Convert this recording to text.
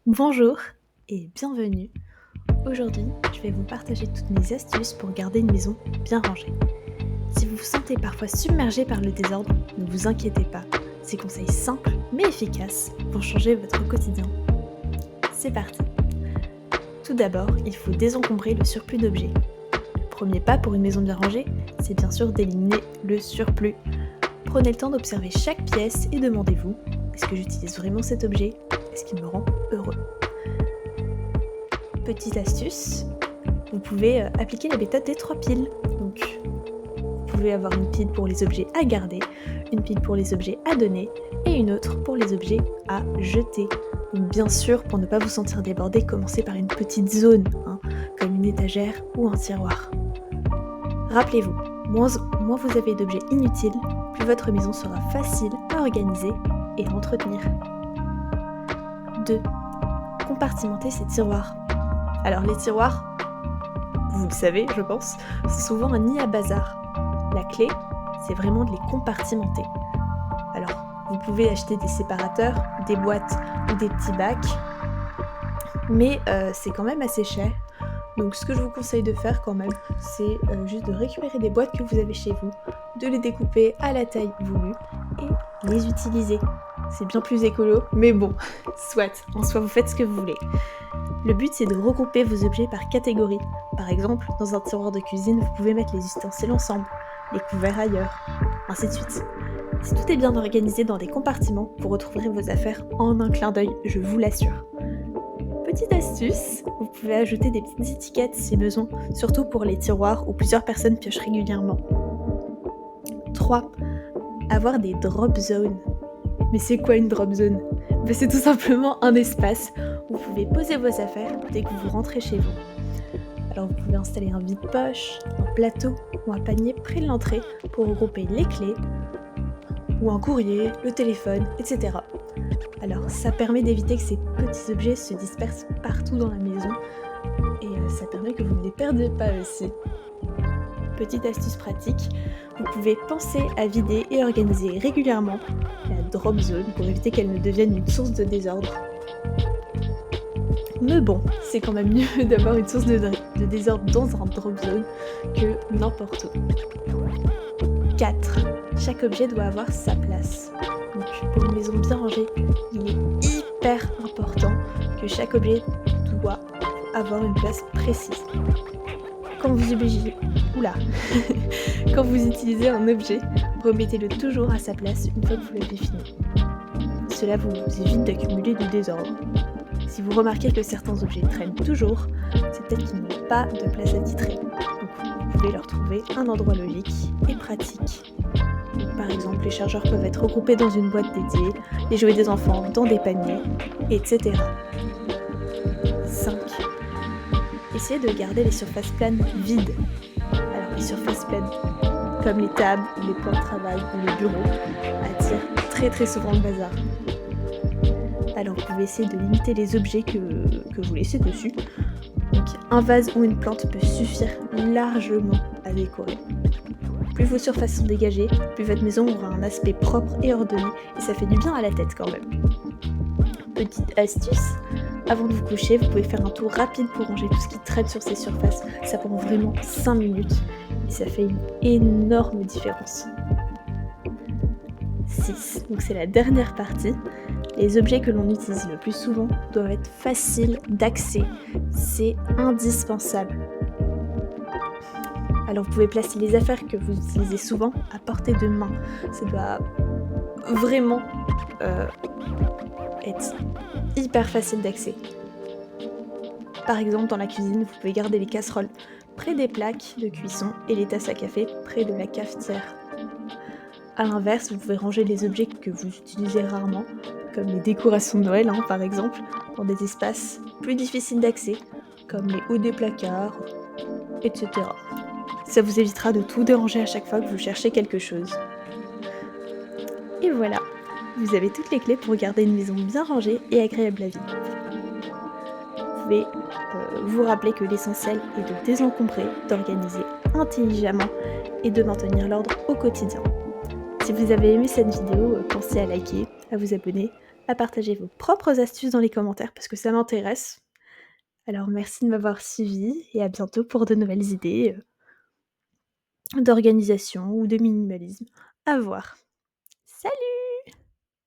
Bonjour et bienvenue. Aujourd'hui, je vais vous partager toutes mes astuces pour garder une maison bien rangée. Si vous vous sentez parfois submergé par le désordre, ne vous inquiétez pas. Ces conseils simples mais efficaces vont changer votre quotidien. C'est parti. Tout d'abord, il faut désencombrer le surplus d'objets. Le premier pas pour une maison bien rangée, c'est bien sûr d'éliminer le surplus. Prenez le temps d'observer chaque pièce et demandez-vous, est-ce que j'utilise vraiment cet objet? Est-ce qu'il me rend heureux? Petite astuce, vous pouvez appliquer la méthode des 3 piles. Donc, vous pouvez avoir une pile pour les objets à garder, une pile pour les objets à donner et une autre pour les objets à jeter. Donc, bien sûr, pour ne pas vous sentir débordé, commencez par une petite zone, comme une étagère ou un tiroir. Rappelez-vous, moins vous avez d'objets inutiles, plus votre maison sera facile à organiser et à entretenir. 2. Compartimenter ces tiroirs. Alors les tiroirs, vous le savez je pense, c'est souvent un nid à bazar. La clé, c'est vraiment de les compartimenter. Alors, vous pouvez acheter des séparateurs, des boîtes ou des petits bacs, mais c'est quand même assez cher. Donc ce que je vous conseille de faire quand même, c'est juste de récupérer des boîtes que vous avez chez vous, de les découper à la taille voulue et les utiliser. C'est bien plus écolo, mais bon, soit, en soi vous faites ce que vous voulez. Le but c'est de regrouper vos objets par catégorie. Par exemple, dans un tiroir de cuisine, vous pouvez mettre les ustensiles ensemble, les couverts ailleurs, ainsi de suite. Si tout est bien organisé dans des compartiments, vous retrouverez vos affaires en un clin d'œil, je vous l'assure. Petite astuce, vous pouvez ajouter des petites étiquettes si besoin, surtout pour les tiroirs où plusieurs personnes piochent régulièrement. 3. Avoir des drop zones. Mais c'est quoi une drop zone? C'est tout simplement un espace où vous pouvez poser vos affaires dès que vous rentrez chez vous. Alors vous pouvez installer un vide-poche, un plateau ou un panier près de l'entrée pour regrouper les clés, ou un courrier, le téléphone, etc. Alors ça permet d'éviter que ces petits objets se dispersent partout dans la maison et ça permet que vous ne les perdiez pas aussi. Petite astuce pratique, vous pouvez penser à vider et organiser régulièrement la drop zone pour éviter qu'elle ne devienne une source de désordre. Mais bon, c'est quand même mieux d'avoir une source de désordre dans un drop zone que n'importe où. 4. Chaque objet doit avoir sa place. Donc pour une maison bien rangée, il est hyper important que chaque objet doit avoir une place précise. Quand vous Quand vous utilisez un objet, remettez-le toujours à sa place une fois que vous l'avez fini. Cela vous évite d'accumuler du désordre. Si vous remarquez que certains objets traînent toujours, c'est peut-être qu'ils n'ont pas de place attitrée. Donc vous pouvez leur trouver un endroit logique et pratique. Donc, par exemple, les chargeurs peuvent être regroupés dans une boîte dédiée, les jouets des enfants dans des paniers, etc. 5. Essayez de garder les surfaces planes vides. Alors les surfaces planes, comme les tables, ou les plans de travail ou les bureaux, attirent très souvent le bazar. Alors vous pouvez essayer de limiter les objets que vous laissez dessus. Donc un vase ou une plante peut suffire largement à décorer. Plus vos surfaces sont dégagées, plus votre maison aura un aspect propre et ordonné, et ça fait du bien à la tête quand même. Petite astuce, avant de vous coucher, vous pouvez faire un tour rapide pour ranger tout ce qui traîne sur ces surfaces. Ça prend vraiment 5 minutes et ça fait une énorme différence. 6. Donc c'est la dernière partie. Les objets que l'on utilise le plus souvent doivent être faciles d'accès. C'est indispensable. Alors vous pouvez placer les affaires que vous utilisez souvent à portée de main. Ça doit vraiment être hyper facile d'accès. Par exemple, dans la cuisine, vous pouvez garder les casseroles près des plaques de cuisson et les tasses à café près de la cafetière. A l'inverse, vous pouvez ranger les objets que vous utilisez rarement, comme les décorations de Noël par exemple, dans des espaces plus difficiles d'accès, comme les hauts des placards, etc. Ça vous évitera de tout déranger à chaque fois que vous cherchez quelque chose. Et voilà, vous avez toutes les clés pour garder une maison bien rangée et agréable à vivre. Vous pouvez vous rappeler que l'essentiel est de désencombrer, d'organiser intelligemment et de maintenir l'ordre au quotidien. Si vous avez aimé cette vidéo, pensez à liker, à vous abonner, à partager vos propres astuces dans les commentaires parce que ça m'intéresse. Alors merci de m'avoir suivi et à bientôt pour de nouvelles idées, d'organisation ou de minimalisme. À voir. Salut!